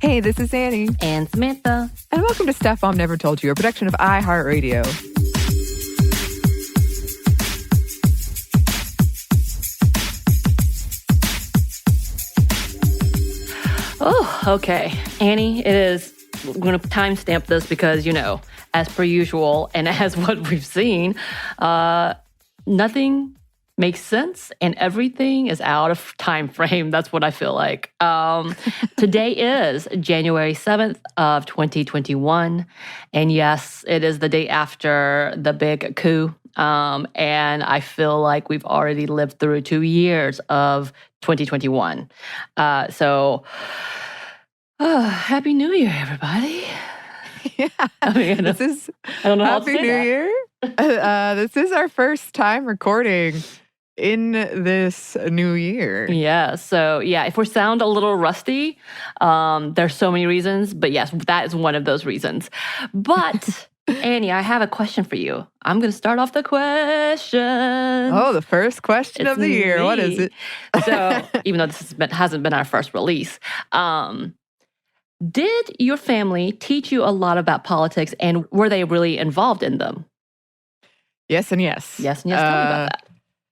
Hey, this is Anney and Samantha. And welcome to Stuff Mom Never Told You, a production of iHeartRadio. Oh, okay. Anney, it is. We're going to timestamp this because, as per usual, and as what we've seen, nothing makes sense and everything is out of time frame. That's what I feel like. Today is January 7th of 2021. And yes, it is the day after the big coup. And I feel like we've already lived through 2 years of 2021. Happy New Year, everybody. Yeah. I don't know how to say Happy New Year. This is our first time recording in this new year. Yeah. So, if we sound a little rusty, there's so many reasons. But yes, that is one of those reasons. But, Anney, I have a question for you. I'm going to start off the question. Oh, the first question of the year. What is it? So, even though this hasn't been our first release, did your family teach you a lot about politics, and were they really involved in them? Yes and yes. Yes and yes. Tell me about that.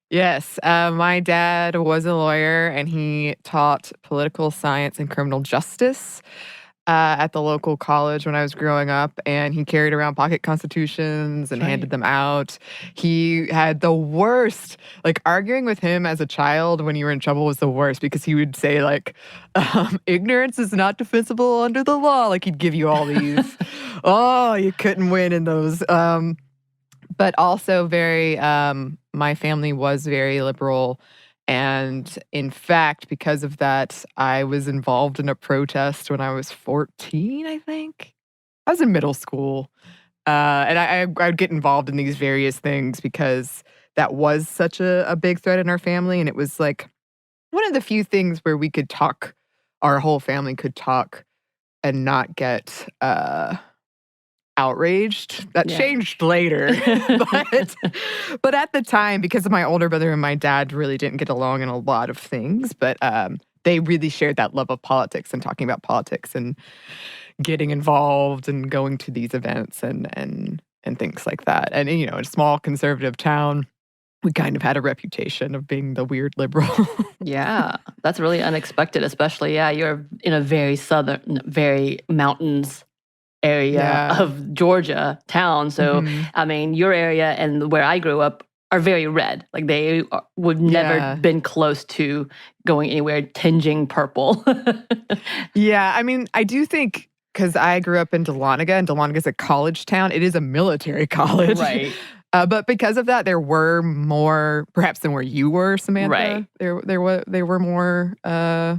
Yes. My dad was a lawyer, and he taught political science and criminal justice at the local college when I was growing up, and he carried around pocket constitutions and handed them out. He had the worst, arguing with him as a child when you were in trouble was the worst, because he would say, ignorance is not defensible under the law. He'd give you all these, you couldn't win in those. But also very, my family was very liberal. And in fact, because of that, I was involved in a protest when I was 14, I think. I was in middle school. And I would get involved in these various things because that was such a big threat in our family. And it was one of the few things where we could talk, our whole family could talk and not get outraged. That changed later. but at the time, because of my older brother and my dad really didn't get along in a lot of things, but they really shared that love of politics and talking about politics and getting involved and going to these events and things like that. And, in a small conservative town, we kind of had a reputation of being the weird liberal. Yeah, that's really unexpected, especially, you're in a very southern, very mountains area of Georgia town. So, your area and where I grew up are very red. They would never been close to going anywhere tinging purple. Yeah, I do think, because I grew up in Dahlonega, and Dahlonega is a college town. It is a military college. Right. But because of that, there were more, perhaps than where you were, Samantha. Right. There were more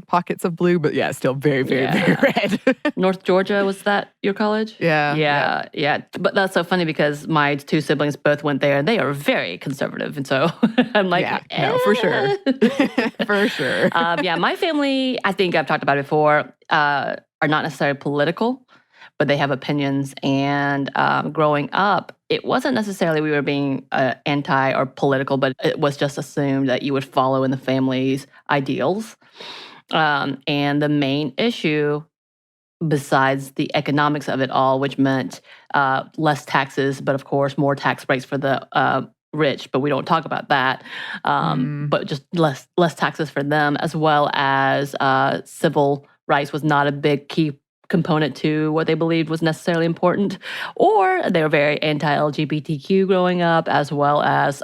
pockets of blue, but still very, very, very red. North Georgia, was that your college? Yeah. But that's so funny because my two siblings both went there, and they are very conservative. And so I'm like, no, for sure. For sure. My family, I think I've talked about it before, are not necessarily political, but they have opinions. And growing up, it wasn't necessarily we were being anti or political, but it was just assumed that you would follow in the family's ideals. And the main issue, besides the economics of it all, which meant less taxes, but of course more tax breaks for the rich, but we don't talk about that. But just less taxes for them, as well as civil rights was not a big key component to what they believed was necessarily important, or they were very anti-LGBTQ growing up, as well as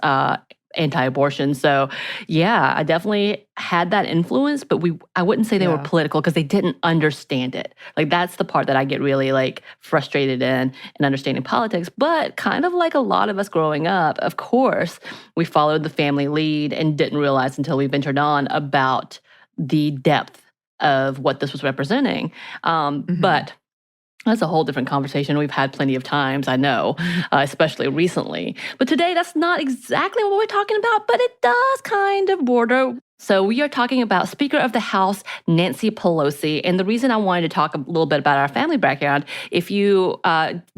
anti-abortion. So, I definitely had that influence, but I wouldn't say they were political because they didn't understand it. That's the part that I get really frustrated in understanding politics. But kind of like a lot of us growing up, of course, we followed the family lead and didn't realize until we ventured on about the depth of what this was representing. But that's a whole different conversation we've had plenty of times, I know, especially recently. But today, that's not exactly what we're talking about, but it does kind of border So we are talking about Speaker of the House, Nancy Pelosi. And the reason I wanted to talk a little bit about our family background, if you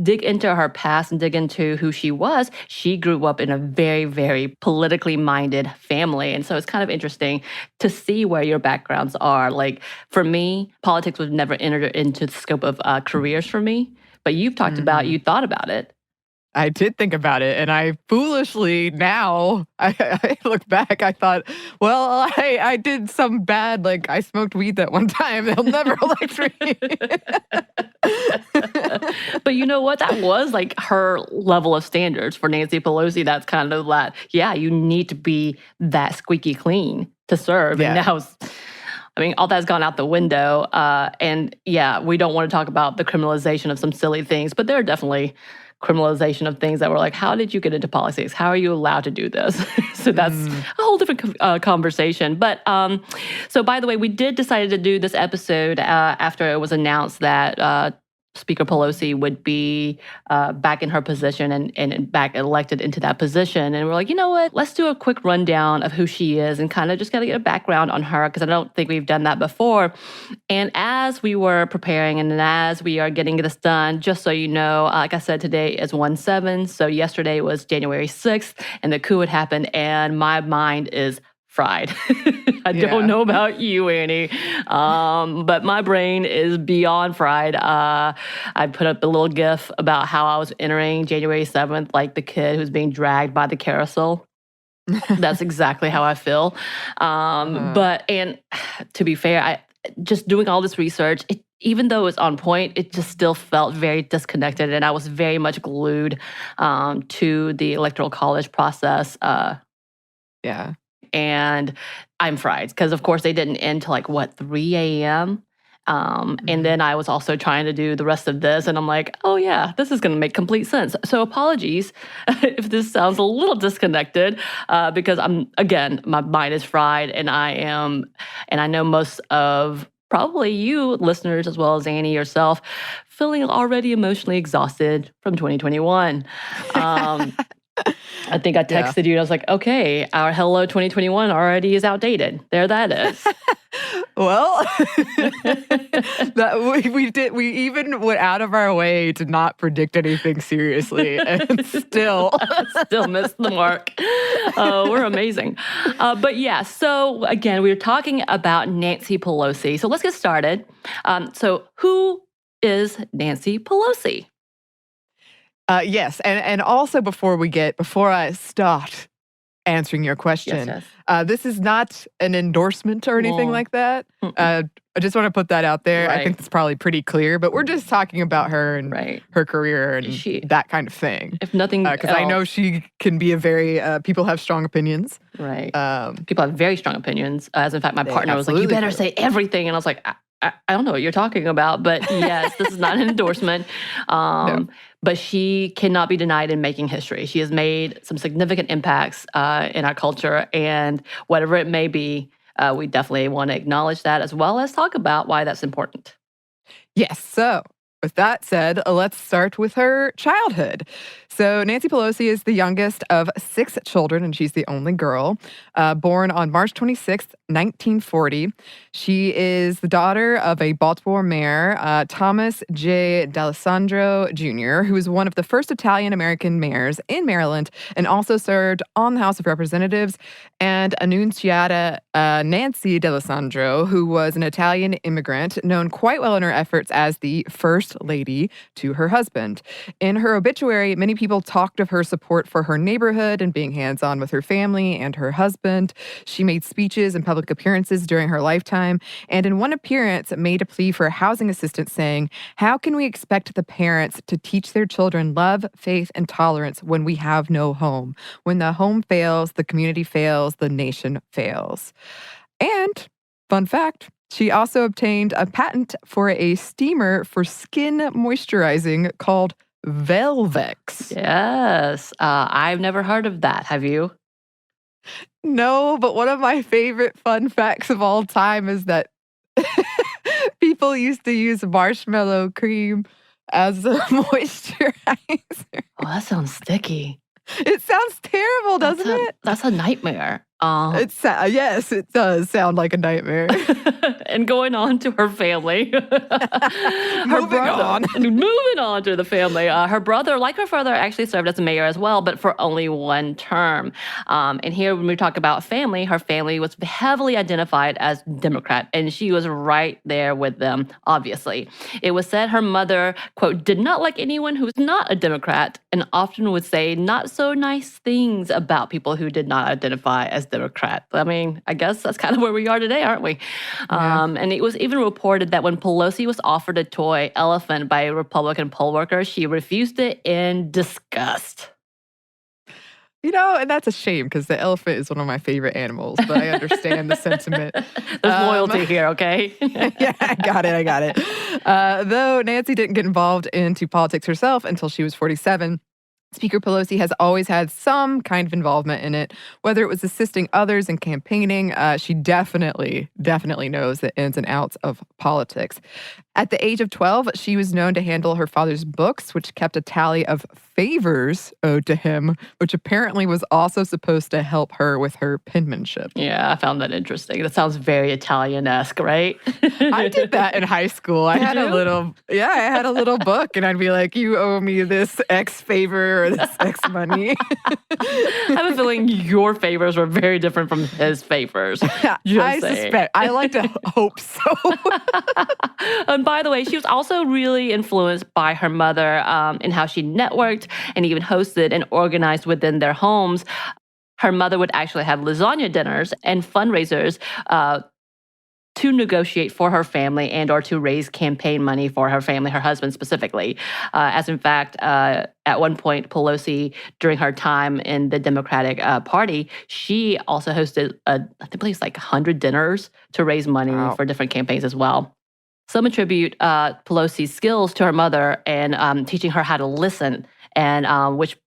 dig into her past and dig into who she was, she grew up in a very, very politically minded family. And so it's kind of interesting to see where your backgrounds are. Like for me, politics was never entered into the scope of careers for me. But you've talked about, you thought about it. I did think about it, and I foolishly now, I look back, I thought, well, I did some bad, like I smoked weed that one time. They'll never elect me. But you know what? That was like her level of standards for Nancy Pelosi. That's kind of that, yeah, you need to be that squeaky clean to serve. Yeah. And now I mean, all that's gone out the window. And yeah, we don't want to talk about the criminalization of some silly things, but there are definitely criminalization of things that were like, how did you get into politics? How are you allowed to do this? So that's a whole different conversation. But so by the way, we did decide to do this episode after it was announced that Speaker Pelosi would be back in her position and back elected into that position. And we're like, you know what? Let's do a quick rundown of who she is and kind of just got to get a background on her because I don't think we've done that before. And as we were preparing and as we are getting this done, just so you know, like I said, today is 1/7. So yesterday was January 6th and the coup had happened and my mind is fried. I don't know about you, Annie, but my brain is beyond fried. I put up a little GIF about how I was entering January 7th, like the kid who's being dragged by the carousel. That's exactly how I feel. But, and to be fair, just doing all this research, even though it was on point, it just still felt very disconnected. And I was very much glued to the Electoral College process. And I'm fried because, of course, they didn't end till like, 3 a.m.? And then I was also trying to do the rest of this. And I'm like, oh, yeah, this is going to make complete sense. So apologies if this sounds a little disconnected because again, my mind is fried and I know most of probably you listeners as well as Annie yourself feeling already emotionally exhausted from 2021. I think I texted you and I was like, okay, our Hello 2021 already is outdated. There that is. Well, we even went out of our way to not predict anything seriously and still missed the mark. We're amazing. But yeah, so again, we were talking about Nancy Pelosi. So let's get started. So who is Nancy Pelosi? Yes, and also before I start answering your question, this is not an endorsement or anything like that. I just want to put that out there. I think it's probably pretty clear, but we're just talking about her and her career and that kind of thing. If nothing else. Because I know she can be a very, people have strong opinions. Right. People have very strong opinions. As in fact, my partner was like, you better say everything. And I was like, I don't know what you're talking about, but yes, this is not an endorsement. No. But she cannot be denied in making history. She has made some significant impacts in our culture, and whatever it may be, we definitely want to acknowledge that as well as talk about why that's important. Yes, so with that said, let's start with her childhood. So Nancy Pelosi is the youngest of 6 children, and she's the only girl, born on March 26th, 1940. She is the daughter of a Baltimore mayor, Thomas J. D'Alessandro Jr., who was one of the first Italian-American mayors in Maryland and also served on the House of Representatives, and Annunziata Nancy D'Alessandro, who was an Italian immigrant known quite well in her efforts as the First Lady to her husband. In her obituary, many people talked of her support for her neighborhood and being hands-on with her family and her husband. She made speeches and public appearances during her lifetime, and in one appearance made a plea for housing assistance saying, "How can we expect the parents to teach their children love, faith, and tolerance when we have no home? When the home fails, the community fails, the nation fails." And, fun fact, she also obtained a patent for a steamer for skin moisturizing called Velvex. Yes. I've never heard of that. Have you? No, but one of my favorite fun facts of all time is that people used to use marshmallow cream as a moisturizer. Oh, that sounds sticky. It sounds terrible, doesn't it? That's a nightmare. Yes, it does sound like a nightmare. And going on to her family. Moving on to the family. Her brother, like her father, actually served as a mayor as well, but for only one term. And here, when we talk about family, her family was heavily identified as Democrat, and she was right there with them, obviously. It was said her mother, quote, did not like anyone who was not a Democrat, and often would say not so nice things about people who did not identify as Democrat. I mean, I guess that's kind of where we are today, aren't we? Yeah. And it was even reported that when Pelosi was offered a toy elephant by a Republican poll worker, she refused it in disgust. And that's a shame because the elephant is one of my favorite animals, but I understand the sentiment. There's loyalty here, okay? Yeah, I got it. Though Nancy didn't get involved into politics herself until she was 47, Speaker Pelosi has always had some kind of involvement in it, whether it was assisting others in campaigning. She definitely knows the ins and outs of politics. At the age of 12, she was known to handle her father's books, which kept a tally of favors owed to him, which apparently was also supposed to help her with her penmanship. Yeah, I found that interesting. That sounds very Italian-esque, right? I did that in high school. I had a little book, and I'd be like, you owe me this X favor or this X money. I have a feeling your favors were very different from his favors. I suspect. I like to hope so. And by the way, she was also really influenced by her mother in how she networked and even hosted and organized within their homes. Her mother would actually have lasagna dinners and fundraisers to negotiate for her family and or to raise campaign money for her family, her husband specifically. As in fact, at one point, Pelosi, during her time in the Democratic Party, she also hosted, I believe it's like 100 dinners to raise money for different campaigns as well. Some attribute Pelosi's skills to her mother and teaching her how to listen, and which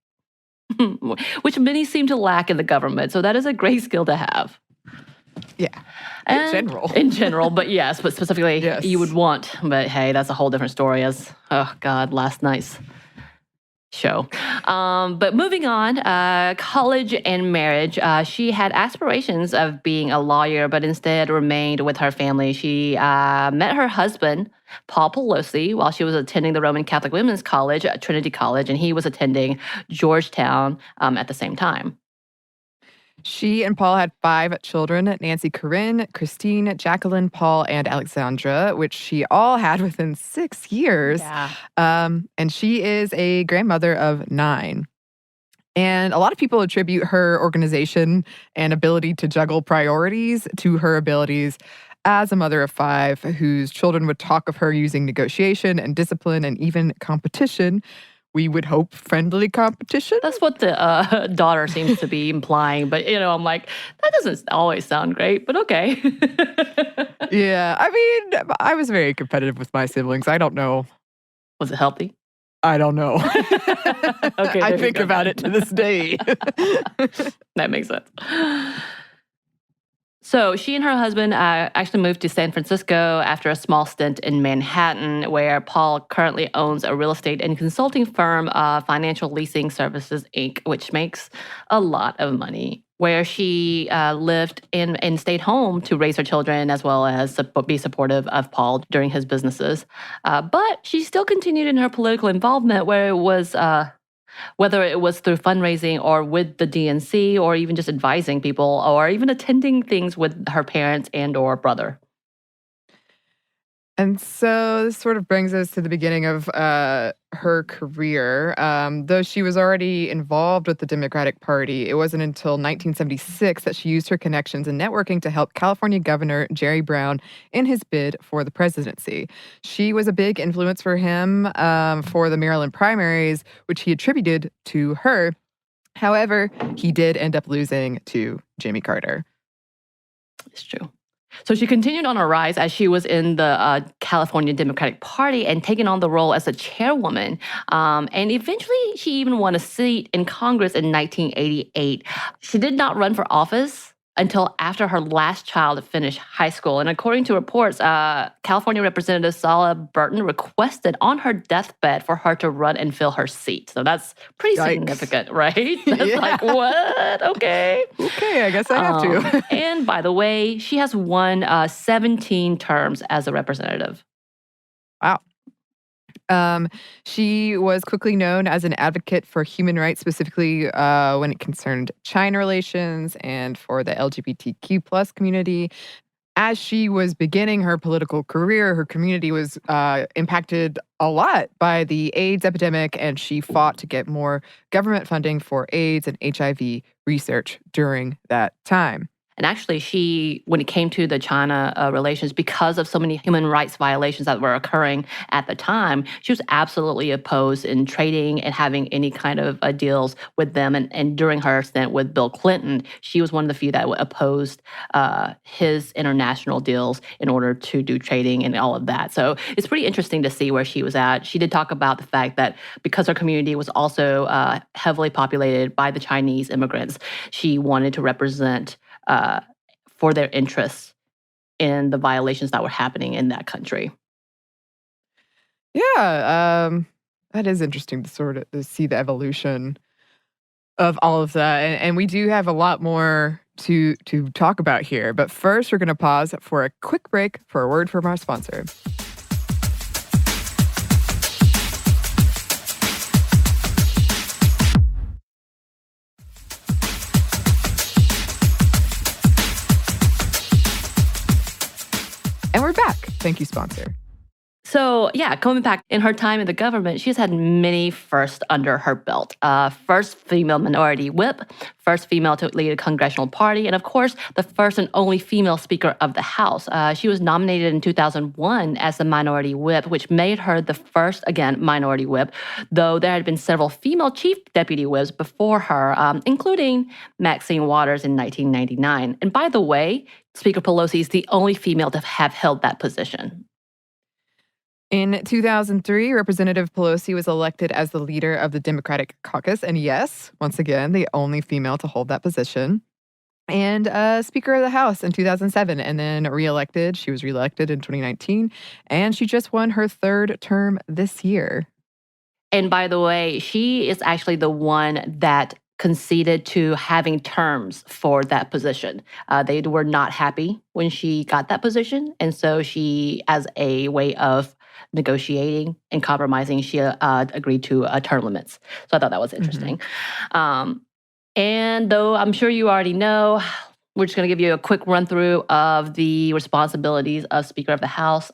many seem to lack in the government. So that is a great skill to have. Yeah, in general, but yes, but specifically, yes. You would want. But hey, that's a whole different story. As last night's show. But moving on, college and marriage. She had aspirations of being a lawyer, but instead remained with her family. She met her husband, Paul Pelosi, while she was attending the Roman Catholic Women's College at Trinity College, and he was attending Georgetown at the same time. She and Paul had 5 children: Nancy, Corinne, Christine, Jacqueline, Paul, and Alexandra, which she all had within 6 years. Yeah. And she is a grandmother of 9. And a lot of people attribute her organization and ability to juggle priorities to her abilities as a mother of 5, whose children would talk of her using negotiation and discipline and even competition. We would hope friendly competition. That's what the daughter seems to be implying. But, I'm like, that doesn't always sound great, but okay. Yeah. I mean, I was very competitive with my siblings. I don't know. Was it healthy? I don't know. Okay, I think about it to this day. That makes sense. So she and her husband actually moved to San Francisco after a small stint in Manhattan, where Paul currently owns a real estate and consulting firm, Financial Leasing Services, Inc., which makes a lot of money, where she lived and stayed home to raise her children as well as be supportive of Paul during his businesses. But she still continued in her political involvement, where it was whether it was through fundraising or with the DNC or even just advising people or even attending things with her parents and or brother. And so this sort of brings us to the beginning of her career. Though she was already involved with the Democratic Party, it wasn't until 1976 that she used her connections and networking to help California Governor Jerry Brown in his bid for the presidency. She was a big influence for him for the Maryland primaries, which he attributed to her. However, he did end up losing to Jimmy Carter. It's true. So she continued on her rise as she was in the California Democratic Party and taking on the role as a chairwoman. And eventually she even won a seat in Congress in 1988. She did not run for office until after her last child finished high school. And according to reports, California Representative Sala Burton requested on her deathbed for her to run and fill her seat. So that's pretty significant, right? That's like, what? Okay. Okay, I guess I have to. And by the way, she has won 17 terms as a representative. Wow. She was quickly known as an advocate for human rights, specifically when it concerned China relations and for the LGBTQ plus community. As she was beginning her political career, her community was impacted a lot by the AIDS epidemic, and she fought to get more government funding for AIDS and HIV research during that time. And actually, she, when it came to the China relations, because of so many human rights violations that were occurring at the time, she was absolutely opposed in trading and having any kind of deals with them. And during her stint with Bill Clinton, she was one of the few that opposed his international deals in order to do trading and all of that. So it's pretty interesting to see where she was at. She did talk about the fact that because her community was also heavily populated by the Chinese immigrants, she wanted to represent for their interests in the violations that were happening in that country. Yeah, that is interesting to sort of to see the evolution of all of that. And we do have a lot more to talk about here. But first, we're going to pause for a quick break for a word from our sponsor. And we're back. Thank you, sponsor. So, yeah, coming back in her time in the government, she's had many firsts under her belt. First female minority whip, first female to lead a congressional party, and of course, the first and only female Speaker of the House. She was nominated in 2001 as the minority whip, which made her the first, again, minority whip, though there had been several female chief deputy whips before her, including Maxine Waters in 1999. And by the way, Speaker Pelosi is the only female to have held that position. In 2003, Representative Pelosi was elected as the leader of the Democratic caucus. And yes, once again, the only female to hold that position. And Speaker of the House in 2007, and then reelected. She was reelected in 2019, and she just won her third term this year. And by the way, she is actually the one that conceded to having terms for that position. They were not happy when she got that position. And so she, as a way of negotiating and compromising, she agreed to term limits. So I thought that was interesting. And though I'm sure you already know, we're just going to give you a quick run through of the responsibilities of Speaker of the House.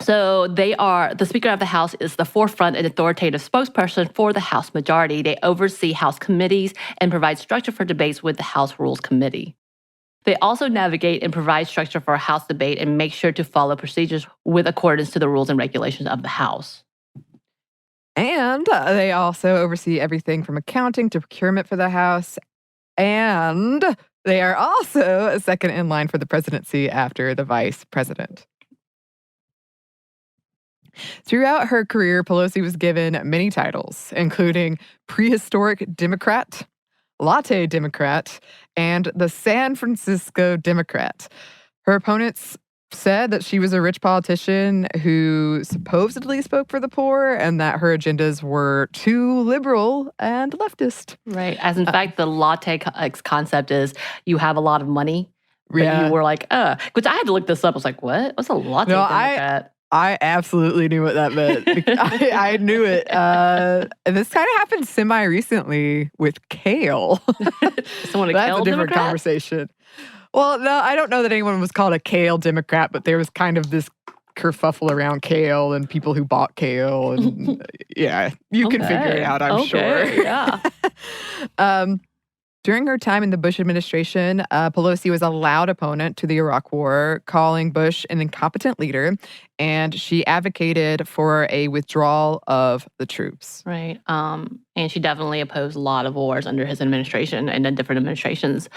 So the Speaker of the House is the forefront and authoritative spokesperson for the House majority. They oversee House committees and provide structure for debates with the House Rules Committee. They also navigate and provide structure for House debate and make sure to follow procedures with accordance to the rules and regulations of the House. And they also oversee everything from accounting to procurement for the House. And they are also second in line for the presidency after the vice president. Throughout her career, Pelosi was given many titles, including Prehistoric Democrat, Latte Democrat, and the San Francisco Democrat. Her opponents said that she was a rich politician who supposedly spoke for the poor and that her agendas were too liberal and leftist. Right. As in fact, the latte concept is you have a lot of money, but you were like, which I had to look this up. I was like, what? What's a latte Democrat? I absolutely knew what that meant. I knew it. And this kind of happened semi-recently with kale. Someone a That's kale a different Democrat? conversation. Well, no, I don't know that anyone was called a kale Democrat, but there was kind of this kerfuffle around kale and people who bought kale. And yeah, you can figure it out, I'm sure. Yeah. During her time in the Bush administration, Pelosi was a loud opponent to the Iraq War, calling Bush an incompetent leader, and she advocated for a withdrawal of the troops. Right. And she definitely opposed a lot of wars under his administration and in different administrations.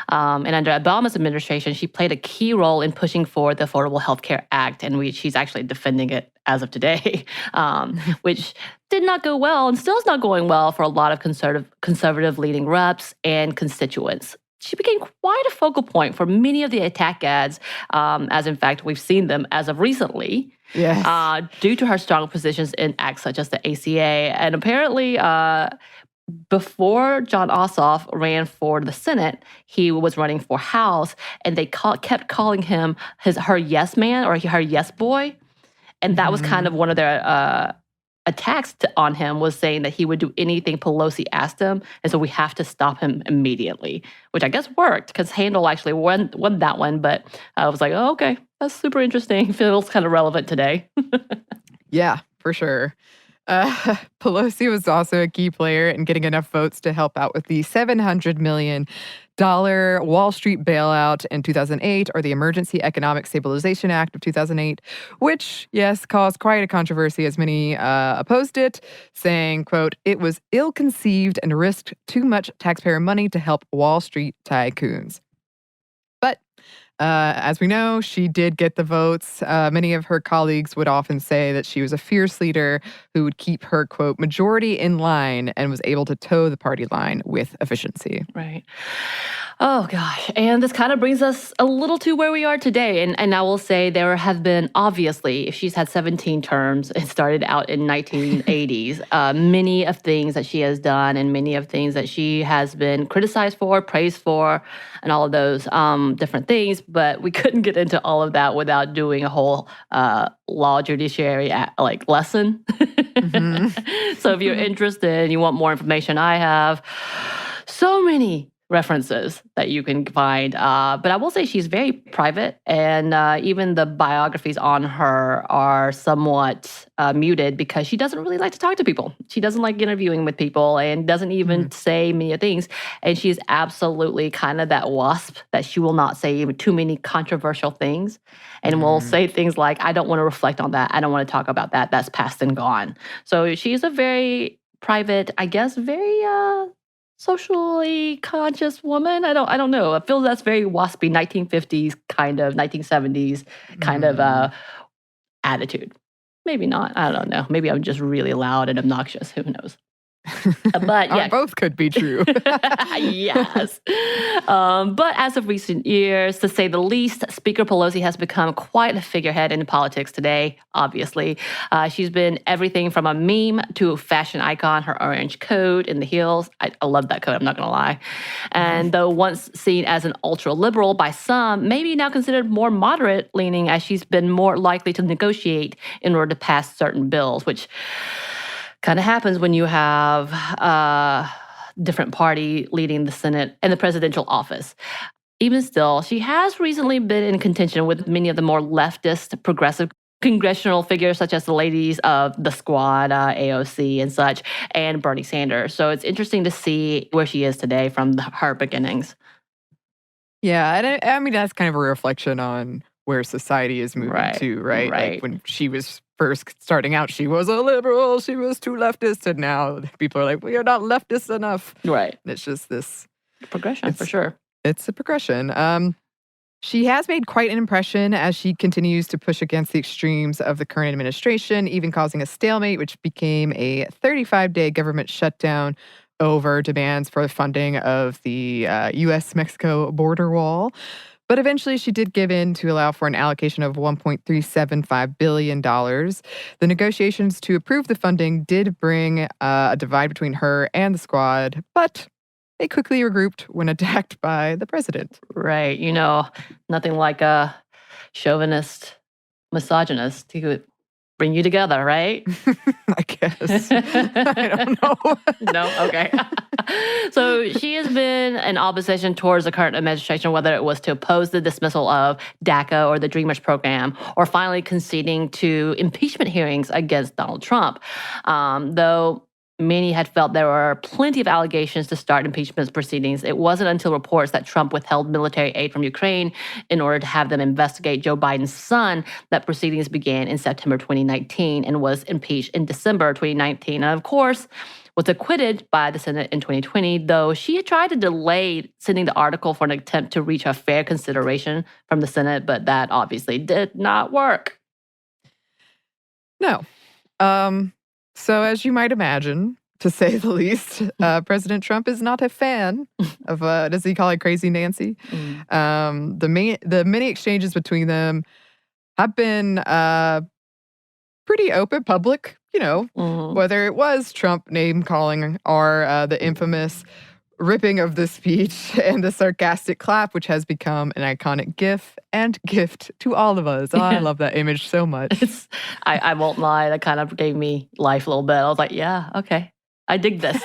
And under Obama's administration, she played a key role in pushing for the Affordable Health Care Act, and she's actually defending it as of today, which did not go well and still is not going well for a lot of conservative leading reps and constituents. she became quite a focal point for many of the attack ads, as in fact we've seen them as of recently. Yes. Due to her strong positions in acts such as the ACA. And apparently, before John Ossoff ran for the Senate, he was running for House, and they kept calling him her yes man or her yes boy. And that was kind of one of their attacks on him, was saying that he would do anything Pelosi asked him, and so we have to stop him immediately, which I guess worked because Handel actually won that one. But I was like, oh, okay, that's super interesting. Feels kind of relevant today. Yeah, for sure. Pelosi was also a key player in getting enough votes to help out with the $700 million Wall Street bailout in 2008, or the Emergency Economic Stabilization Act of 2008, which, yes, caused quite a controversy as many opposed it, saying, quote, "It was ill-conceived and risked too much taxpayer money to help Wall Street tycoons." But as we know, she did get the votes. Many of her colleagues would often say that she was a fierce leader who would keep her, quote, majority in line and was able to toe the party line with efficiency. Right. Oh, gosh. And this kind of brings us a little to where we are today. And I will say there have been, obviously, if she's had 17 terms, it started out in 1980s, many of things that she has done and many of things that she has been criticized for, praised for, and all of those different things. But we couldn't get into all of that without doing a whole law judiciary lesson. So if you're interested and you want more information, I have so many references that you can find. But I will say she's very private, and even the biographies on her are somewhat muted because she doesn't really like to talk to people. She doesn't like interviewing with people and doesn't even say many things. And she's absolutely kind of that wasp that she will not say even too many controversial things, and will say things like, I don't want to reflect on that. I don't want to talk about that. That's past and gone. So she's a very private, I guess, very socially conscious woman. I don't know. I feel that's very waspy 1950s kind of 1970s kind of attitude. Maybe not. I don't know. Maybe I'm just really loud and obnoxious. Who knows? But yeah, both could be true. Yes. But as of recent years, to say the least, Speaker Pelosi has become quite a figurehead in politics today, obviously. She's been everything from a meme to a fashion icon, her orange coat and the heels. I love that coat, I'm not going to lie. And though once seen as an ultra-liberal by some, maybe now considered more moderate-leaning, as she's been more likely to negotiate in order to pass certain bills, which kind of happens when you have a different party leading the Senate and the presidential office. Even still, she has recently been in contention with many of the more leftist, progressive congressional figures, such as the ladies of the Squad, AOC and such, and Bernie Sanders. So it's interesting to see where she is today from her beginnings. Yeah, and I mean, that's kind of a reflection on where society is moving to, right? Like when she was first starting out, she was a liberal, she was too leftist, and now people are like, well, you're not leftist enough. Right. And it's just this progression, for sure. It's a progression. She has made quite an impression as she continues to push against the extremes of the current administration, even causing a stalemate, which became a 35-day government shutdown over demands for the funding of the U.S.-Mexico border wall. But eventually she did give in to allow for an allocation of $1.375 billion. The negotiations to approve the funding did bring a divide between her and the Squad, but they quickly regrouped when attacked by the president. Right. You know, nothing like a chauvinist, misogynist who bring you together, right? I guess. I don't know. No? Okay. So she has been in opposition towards the current administration, whether it was to oppose the dismissal of DACA or the Dreamers program, or finally conceding to impeachment hearings against Donald Trump. Though many had felt there were plenty of allegations to start impeachment proceedings, it wasn't until reports that Trump withheld military aid from Ukraine in order to have them investigate Joe Biden's son that proceedings began in September 2019 and was impeached in December 2019. And of course, was acquitted by the Senate in 2020, though she had tried to delay sending the article for an attempt to reach a fair consideration from the Senate, but that obviously did not work. No. So as you might imagine, to say the least. President Trump is not a fan of, does he call it Crazy Nancy? The many exchanges between them have been pretty open, public, whether it was Trump name-calling or the infamous ripping of the speech and the sarcastic clap, which has become an iconic gif and gift to all of us. Oh, I love that image so much. I won't lie, that kind of gave me life a little bit. I was like, yeah, okay. I dig this.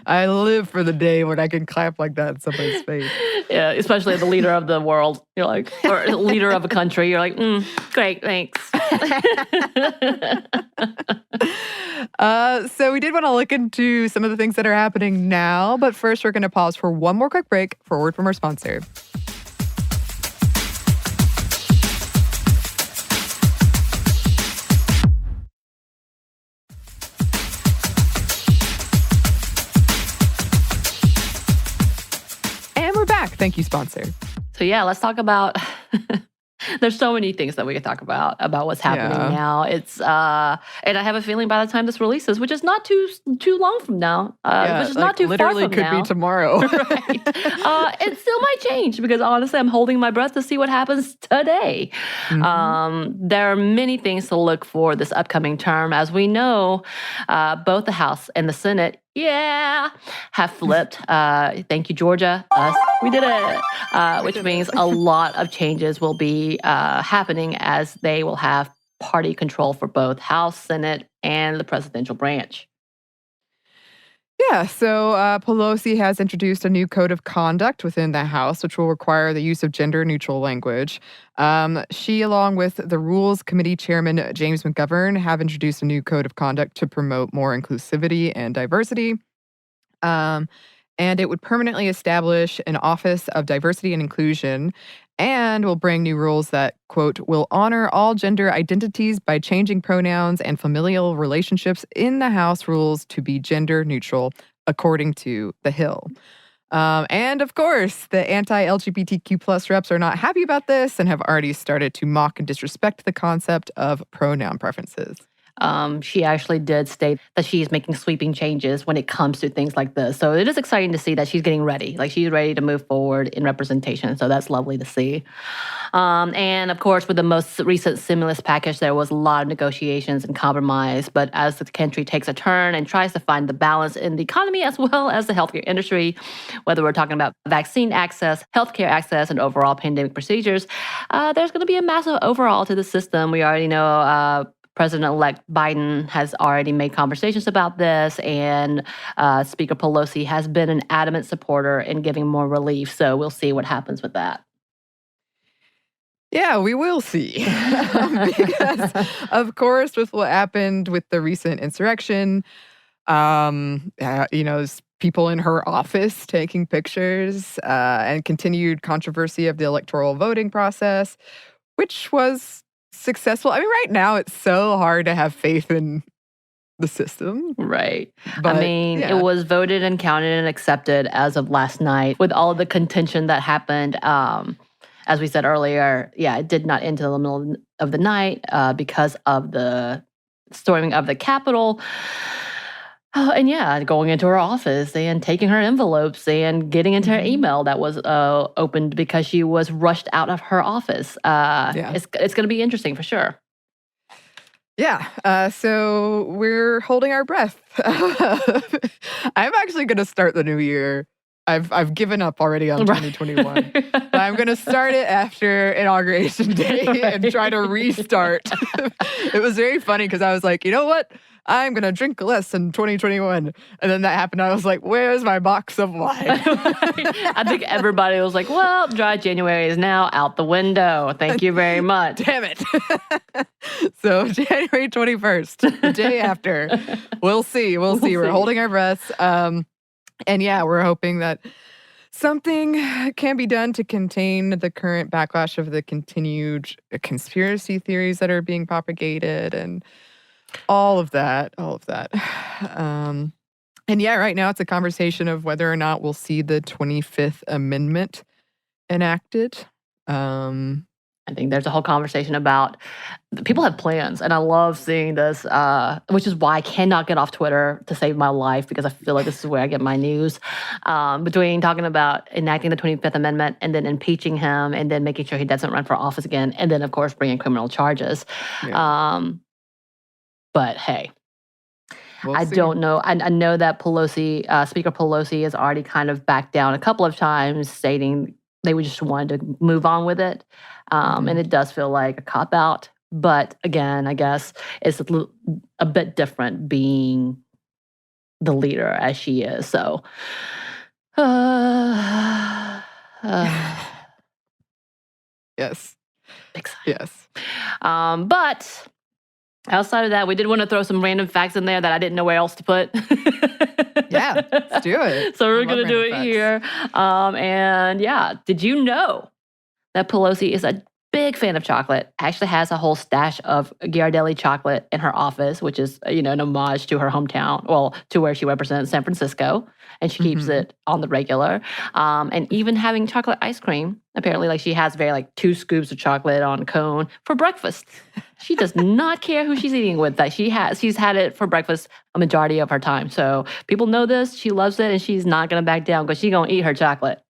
I live for the day when I can clap like that in somebody's face. Yeah, especially the leader of the world. You're like, or leader of a country. You're like, great, thanks. So we did want to look into some of the things that are happening now, but first we're going to pause for one more quick break for a word from our sponsor. And we're back. Thank you, sponsor. So yeah, let's talk about... There's so many things that we could talk about what's happening now. It's and I have a feeling by the time this releases, which is not too long from now, which is not too far from now. Literally could be tomorrow. Right. It still might change because honestly, I'm holding my breath to see what happens today. There are many things to look for this upcoming term. As we know, both the House and the Senate have flipped. Thank you, Georgia. Us. We did it. Which means a lot of changes will be happening as they will have party control for both House, Senate, and the presidential branch. Yeah, so Pelosi has introduced a new code of conduct within the House, which will require the use of gender-neutral language. She, along with the Rules Committee Chairman James McGovern, have introduced a new code of conduct to promote more inclusivity and diversity. And it would permanently establish an Office of Diversity and Inclusion and will bring new rules that, quote, will honor all gender identities by changing pronouns and familial relationships in the House rules to be gender neutral, according to The Hill. And of course, the anti-LGBTQ plus reps are not happy about this and have already started to mock and disrespect the concept of pronoun preferences. She actually did state that she's making sweeping changes when it comes to things like this. So it is exciting to see that she's getting ready. Like she's ready to move forward in representation. So that's lovely to see. And of course, with the most recent stimulus package, there was a lot of negotiations and compromise. But as the country takes a turn and tries to find the balance in the economy as well as the healthcare industry, whether we're talking about vaccine access, healthcare access, and overall pandemic procedures, there's going to be a massive overhaul to the system. We already know President-elect Biden has already made conversations about this, and Speaker Pelosi has been an adamant supporter in giving more relief. So we'll see what happens with that. Yeah, we will see. Because, of course, with what happened with the recent insurrection, people in her office taking pictures and continued controversy of the electoral voting process, which was successful. I mean, right now it's so hard to have faith in the system. Right. But, it was voted and counted and accepted as of last night with all of the contention that happened. As we said earlier, it did not end until the middle of the night because of the storming of the Capitol. And going into her office and taking her envelopes and getting into her email that was opened because she was rushed out of her office. It's going to be interesting for sure. Yeah. So we're holding our breath. I'm actually going to start the new year. I've given up already on 2021. But I'm going to start it after Inauguration Day and try to restart. It was very funny because I was like, you know what? I'm going to drink less in 2021. And then that happened. I was like, where's my box of wine? I think everybody was like, well, dry January is now out the window. Thank you very much. Damn it. So January 21st, the day after, we'll see. We'll see. We're holding our breaths. And we're hoping that something can be done to contain the current backlash of the continued conspiracy theories that are being propagated and all of that. Right now it's a conversation of whether or not we'll see the 25th Amendment enacted. And I think there's a whole conversation about people have plans, and I love seeing this, which is why I cannot get off Twitter to save my life, because I feel like this is where I get my news, between talking about enacting the 25th Amendment and then impeaching him and then making sure he doesn't run for office again, and then, of course, bringing criminal charges. Yeah. But hey, We'll I see. don't know. I know that Pelosi, Speaker Pelosi, has already kind of backed down a couple of times, stating they would just wanted to move on with it. And it does feel like a cop-out. But again, I guess it's a bit different being the leader as she is. So, Yes. exciting. Yes. But outside of that, we did want to throw some random facts in there that I didn't know where else to put. Yeah, let's do it. So we're I love going to do it random here. And yeah, did you know that Pelosi is a big fan of chocolate? Actually has a whole stash of Ghirardelli chocolate in her office, which is, an homage to her hometown, well, to where she represents, San Francisco. And she keeps it on the regular. And even having chocolate ice cream, apparently, like, she has 2 scoops of chocolate on a cone for breakfast. She does not care who she's eating with. That she's had it for breakfast a majority of her time. So people know this. She loves it, and she's not going to back down because she's going to eat her chocolate.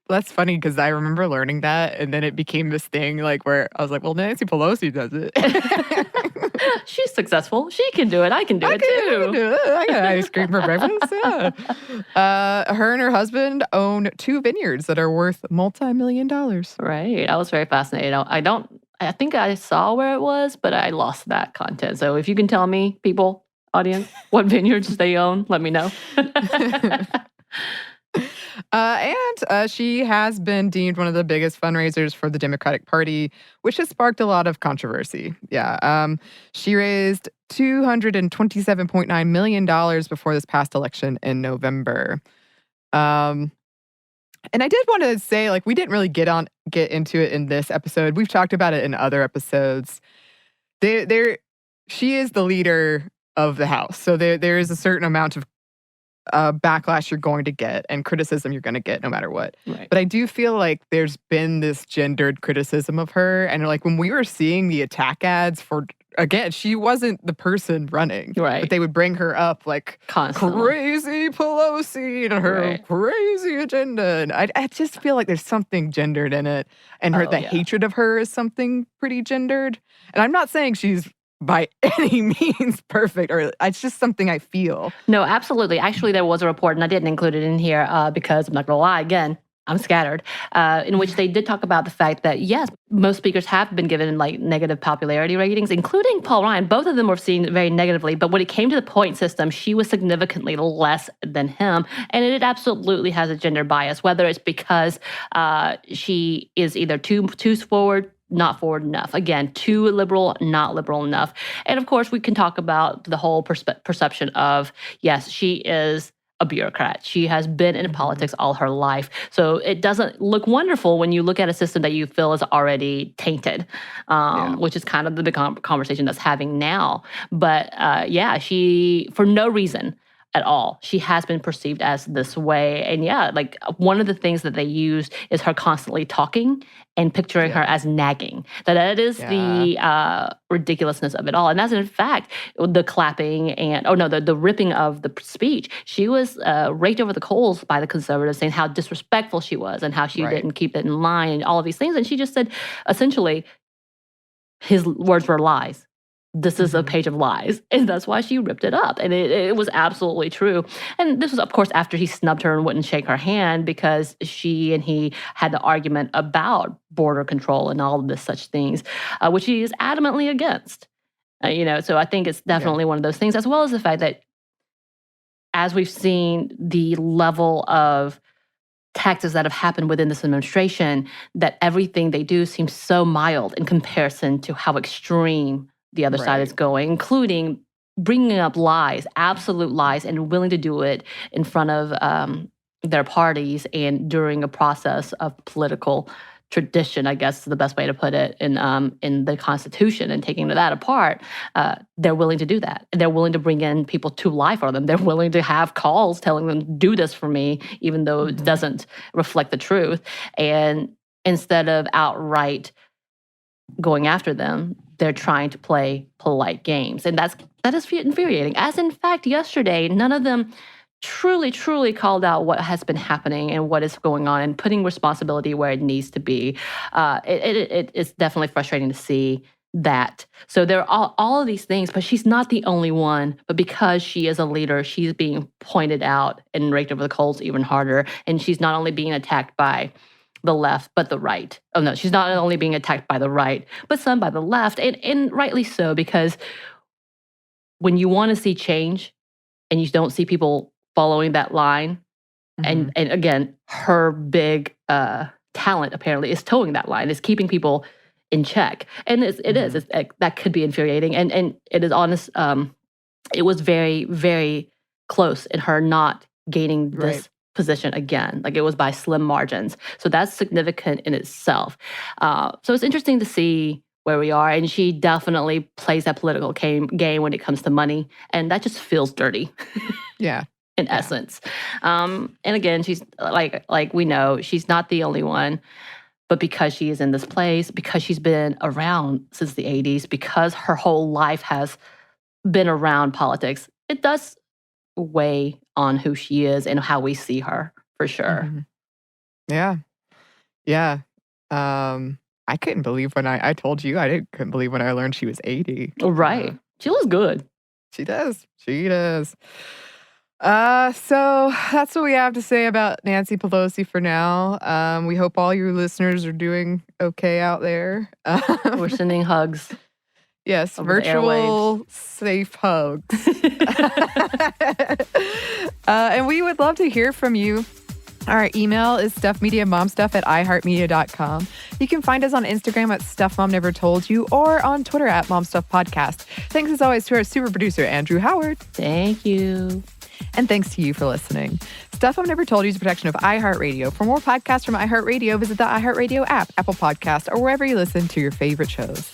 That's funny because I remember learning that, and then it became this thing where I was like, well, Nancy Pelosi does it. She's successful. She can do it. I can do it too. I can do it. I got ice cream for breakfast. Yeah. Her and her husband own 2 vineyards that are worth multi-million-dollars. Right. I was very fascinated. I think I saw where it was, but I lost that content. So if you can tell me, people, audience, what vineyards they own, let me know. And she has been deemed one of the biggest fundraisers for the Democratic Party, which has sparked a lot of controversy. Yeah. She raised $227.9 million before this past election in November. And I did want to say, we didn't really get into it in this episode. We've talked about it in other episodes. She is the leader of the House. So there is a certain amount of backlash you're going to get and criticism you're going to get no matter what. Right. But I do feel like there's been this gendered criticism of her. And when we were seeing the attack ads for, again, she wasn't the person running. Right. But they would bring her up constantly. Crazy Pelosi and her crazy agenda. And I just feel like there's something gendered in it. And the hatred of her is something pretty gendered. And I'm not saying she's by any means perfect, or it's just something I feel. No, absolutely. Actually, there was a report, and I didn't include it in here because I'm not going to lie, again, I'm scattered, in which they did talk about the fact that, yes, most speakers have been given negative popularity ratings, including Paul Ryan. Both of them were seen very negatively, but when it came to the point system, she was significantly less than him, and it absolutely has a gender bias, whether it's because she is either too forward, not forward enough. Again, too liberal, not liberal enough. And of course, we can talk about the whole perception of, yes, she is a bureaucrat. She has been in politics all her life. So it doesn't look wonderful when you look at a system that you feel is already tainted, which is kind of the big conversation that's having now. But she, for no reason at all, she has been perceived as this way. And one of the things that they use is her constantly talking and picturing her as nagging. That is the ridiculousness of it all. And that's, in fact, the clapping and, the ripping of the speech. She was raked over the coals by the conservatives, saying how disrespectful she was and how she didn't keep it in line and all of these things. And she just said, essentially, his words were lies. This is a page of lies. And that's why she ripped it up. And it was absolutely true. And this was, of course, after he snubbed her and wouldn't shake her hand because she and he had the argument about border control and all of this such things, which he is adamantly against. So I think it's definitely one of those things, as well as the fact that as we've seen the level of taxes that have happened within this administration, that everything they do seems so mild in comparison to how extreme the other side is going, including bringing up lies, absolute lies, and willing to do it in front of their parties and during a process of political tradition, I guess is the best way to put it, in the Constitution, and taking that apart. They're willing to do that. They're willing to bring in people to lie for them. They're willing to have calls telling them, do this for me, even though it doesn't reflect the truth. And instead of outright going after them, they're trying to play polite games. And that is infuriating. As in fact, yesterday, none of them truly called out what has been happening and what is going on and putting responsibility where it needs to be. It's definitely frustrating to see that. So there are all of these things, but she's not the only one. But because she is a leader, she's being pointed out and raked over the coals even harder. And she's not only being attacked by the left, but the right. Oh no, she's not only being attacked by the right, but some by the left. And rightly so, because when you want to see change and you don't see people following that line, and again, her big talent apparently is towing that line, is keeping people in check. And that could be infuriating. And it is honest. It was very, very close in her not gaining this position again. Like, it was by slim margins. So that's significant in itself. So it's interesting to see where we are. And she definitely plays that political game when it comes to money. And that just feels dirty. Yeah. In essence. And again, she's like we know, she's not the only one. But because she is in this place, because she's been around since the 80s, because her whole life has been around politics, it does weigh on who she is and how we see her, for sure. Yeah. Yeah. I couldn't believe when I told you, couldn't believe when I learned she was 80. Right. She looks good. She does. She does. So that's what we have to say about Nancy Pelosi for now. We hope all your listeners are doing okay out there. We're sending hugs. Yes, virtual safe hugs. And we would love to hear from you. Our email is stuffmediamomstuff@iheartmedia.com. You can find us on Instagram at StuffMomNeverToldYou or on Twitter at MomStuffPodcast. Thanks as always to our super producer, Andrew Howard. Thank you. And thanks to you for listening. Stuff Mom Never Told You is a production of iHeartRadio. For more podcasts from iHeartRadio, visit the iHeartRadio app, Apple Podcasts, or wherever you listen to your favorite shows.